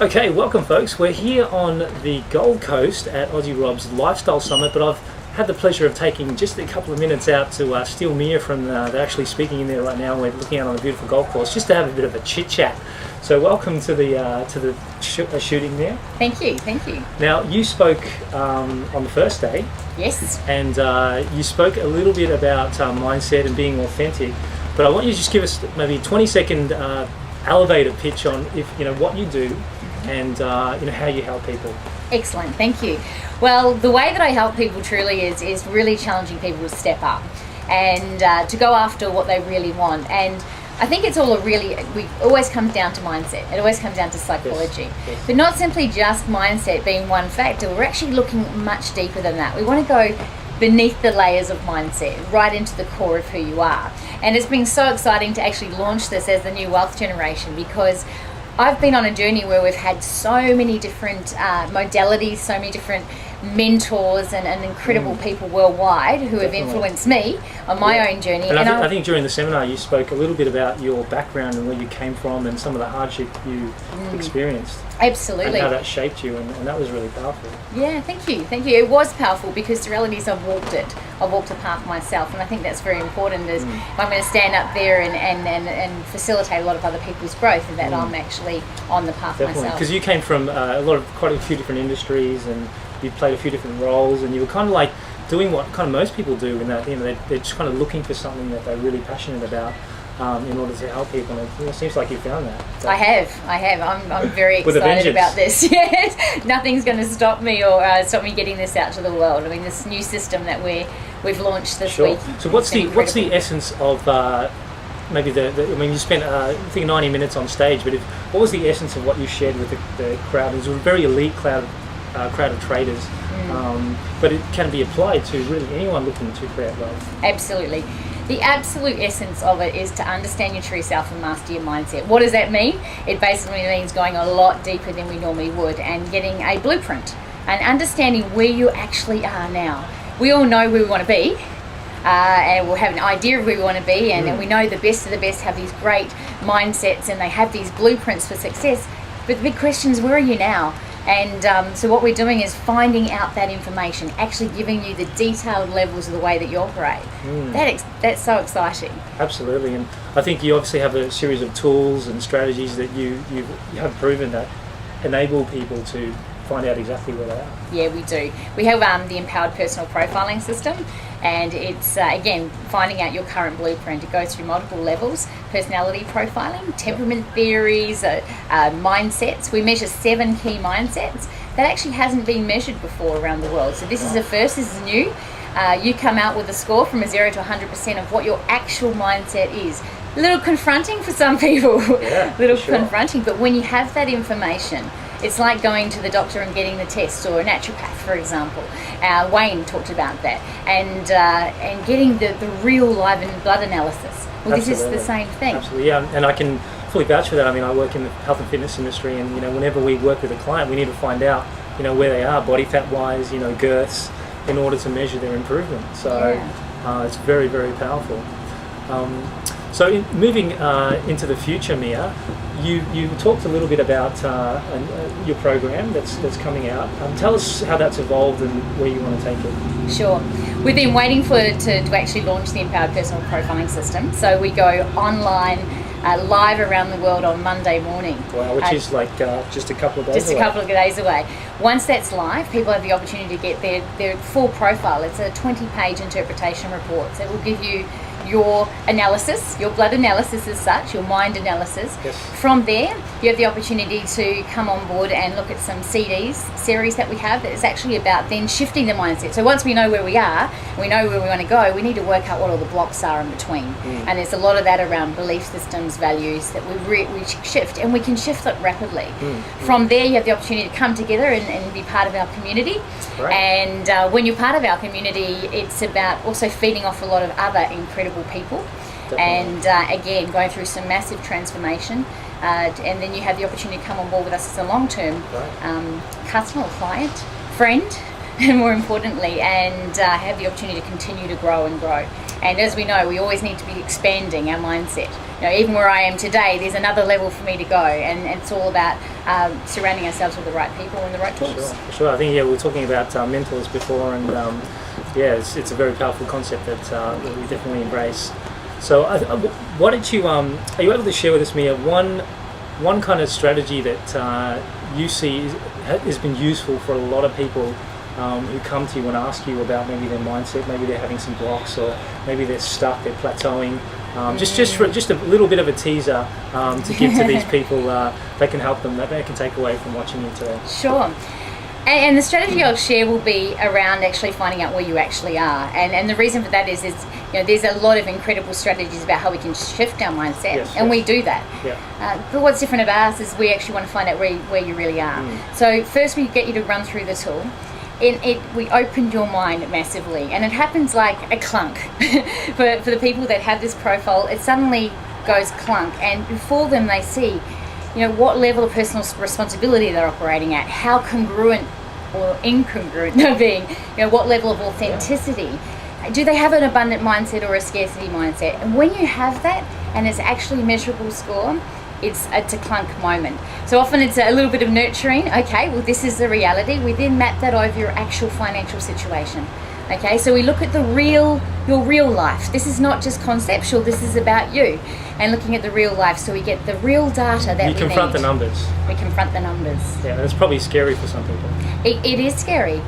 Okay, welcome folks. We're here on the Gold Coast at Aussie Rob's Lifestyle Summit, but I've had the pleasure of taking just a couple of minutes out to steal Mia from, they're actually speaking in there right now, and we're looking out on a beautiful golf course just to have a bit of a chit chat. So welcome to the shooting there. Thank you. Now you spoke on the first day. Yes. And you spoke a little bit about mindset and being authentic, but I want you to just give us maybe a 20-second elevator pitch on what you do and how you help people. Excellent, thank you. Well, the way that I help people truly is really challenging people to step up and to go after what they really want. And I think it always comes down to mindset. It always comes down to psychology. Yes. But not simply just mindset being one factor. We're actually looking much deeper than that. We want to go beneath the layers of mindset, right into the core of who you are. And it's been so exciting to actually launch this as the new wealth generation, because I've been on a journey where we've had so many different modalities, so many different mentors and incredible people worldwide who have influenced me on my own journey. And I think during the seminar you spoke a little bit about your background and where you came from and some of the hardship you experienced. Absolutely. And how that shaped you, and that was really powerful. Yeah, thank you. It was powerful because the reality is I've walked the path myself, and I think that's very important is if I'm going to stand up there and facilitate a lot of other people's growth, and that I'm actually on the path myself. Because you came from quite a few different industries, and you played a few different roles, and you were kind of like doing what kind of most people do in that they're just kind of looking for something that they're really passionate about in order to help people, and it seems like you found that. So. I have. I'm very excited about this. Yes, nothing's going to stop me or stop me getting this out to the world. I mean, this new system that we've launched this week. So what's the essence of maybe you spent I think 90 minutes on stage, but what was the essence of what you shared with the crowd? It was a very elite crowd of traders, but it can be applied to really anyone looking to create wealth. Absolutely. The absolute essence of it is to understand your true self and master your mindset. What does that mean? It basically means going a lot deeper than we normally would and getting a blueprint and understanding where you actually are now. We all know where we want to be, and we'll have an idea of where we want to be, and we know the best of the best have these great mindsets and they have these blueprints for success. But the big question is, where are you now? And so what we're doing is finding out that information, actually giving you the detailed levels of the way that you operate. That's so exciting. Absolutely, and I think you obviously have a series of tools and strategies that you have proven that enable people to find out exactly where they are. Yeah, we do. We have the Empowered Personal Profiling System, and it's, again, finding out your current blueprint. It goes through multiple levels: personality profiling, temperament theories, mindsets. We measure 7 key mindsets that actually hasn't been measured before around the world. So this is the first, this is new. You come out with a score from 0 to 100% of what your actual mindset is. A little confronting for some people, confronting, but when you have that information, it's like going to the doctor and getting the test, or a naturopath, for example. Wayne talked about that, and getting the real live and blood analysis. Well, Absolutely. This is the same thing. Absolutely, yeah, and I can fully vouch for that. I mean, I work in the health and fitness industry, and whenever we work with a client, we need to find out where they are, body fat wise, girths, in order to measure their improvement. So it's very, very powerful. So moving into the future, Mia, you talked a little bit about your program that's coming out. Tell us how that's evolved and where you want to take it. Sure. We've been waiting for it to actually launch the Empowered Personal Profiling System. So we go online, live around the world on Monday morning. Wow, which is like just a couple of days away. Just a couple of days away. Once that's live, people have the opportunity to get their full profile. It's a 20-page interpretation report. So it will give you your analysis, your blood analysis as such, your mind analysis. Yes. From there, you have the opportunity to come on board and look at some series that we have that is actually about then shifting the mindset. So once we know where we are, we know where we want to go, we need to work out what all the blocks are in between. And there's a lot of that around belief systems, values that we shift, and we can shift it rapidly. From there, you have the opportunity to come together and be part of our community. Right. And when you're part of our community, it's about also feeding off a lot of other incredible people. Definitely. And again, going through some massive transformation, and then you have the opportunity to come on board with us as a long-term customer, client, friend, and more importantly, and have the opportunity to continue to grow and grow. And as we know, we always need to be expanding our mindset. even where I am today, there's another level for me to go, and it's all about surrounding ourselves with the right people and the right tools. For sure. I think we were talking about mentors before, and it's a very powerful concept that we definitely embrace. So, why don't you are you able to share with us, Mia, one kind of strategy that you see has been useful for a lot of people who come to you and ask you about maybe their mindset, maybe they're having some blocks, or maybe they're stuck, they're plateauing. Just a little bit of a teaser to give to these people that can help them, that they can take away from watching you today. Sure. And the strategy I'll share will be around actually finding out where you actually are. And the reason for that is there's a lot of incredible strategies about how we can shift our mindset, and we do that. Yeah. But what's different about us is we actually want to find out where you really are. So first we get you to run through the tool. We opened your mind massively, and it happens like a clunk. for the people that have this profile, it suddenly goes clunk, and for them they see what level of personal responsibility they're operating at, how congruent or incongruent they're being, what level of authenticity. Do they have an abundant mindset or a scarcity mindset? And when you have that and it's actually a measurable score, it's a clunk moment. So often it's a little bit of nurturing. Okay, well, this is the reality. We then map that over your actual financial situation. Okay, so we look at your real life. This is not just conceptual, this is about you. And looking at the real life, so we get the real data that we need. You confront the numbers. We confront the numbers. Yeah, and it's probably scary for some people. It is scary.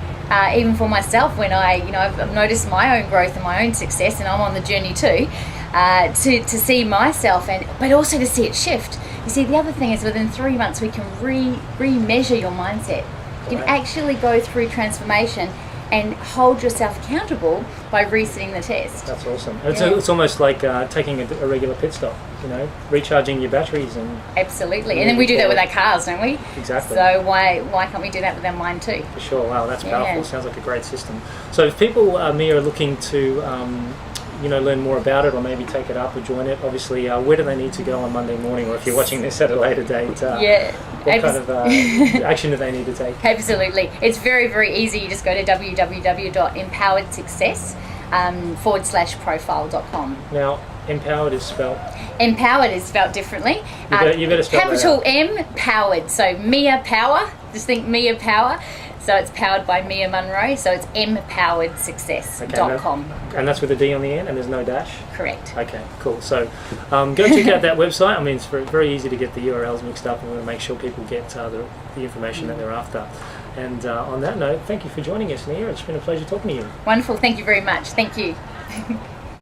Even for myself, when I've noticed my own growth and my own success, and I'm on the journey too, to see myself, but also to see it shift. You see, the other thing is within 3 months we can re-measure your mindset. You can actually go through transformation and hold yourself accountable by resetting the test. That's awesome. It's almost like taking a regular pit stop, recharging your batteries. Absolutely. And then we do that with our cars, don't we? Exactly. So why can't we do that with our mind too? For sure. Wow, that's powerful. Sounds like a great system. So if people, Mia, are looking to learn more about it, or maybe take it up or join it, obviously, where do they need to go on Monday morning, or if you're watching this at a later date, what kind of action do they need to take? Absolutely. It's very, very easy. You just go to www.empoweredsuccess/profile.com. Now, empowered is spelled? Empowered is spelled differently. You better spell capital that out. M, powered. So Mia Power. Just think Mia Power. So it's powered by Mia Munro. So it's empoweredsuccess.com. And that's with a D on the end, and there's no dash? Correct. Okay, cool. So go check out that website. I mean, it's very easy to get the URLs mixed up, and we want to make sure people get the information that they're after. And on that note, thank you for joining us, Nia. It's been a pleasure talking to you. Wonderful. Thank you very much. Thank you.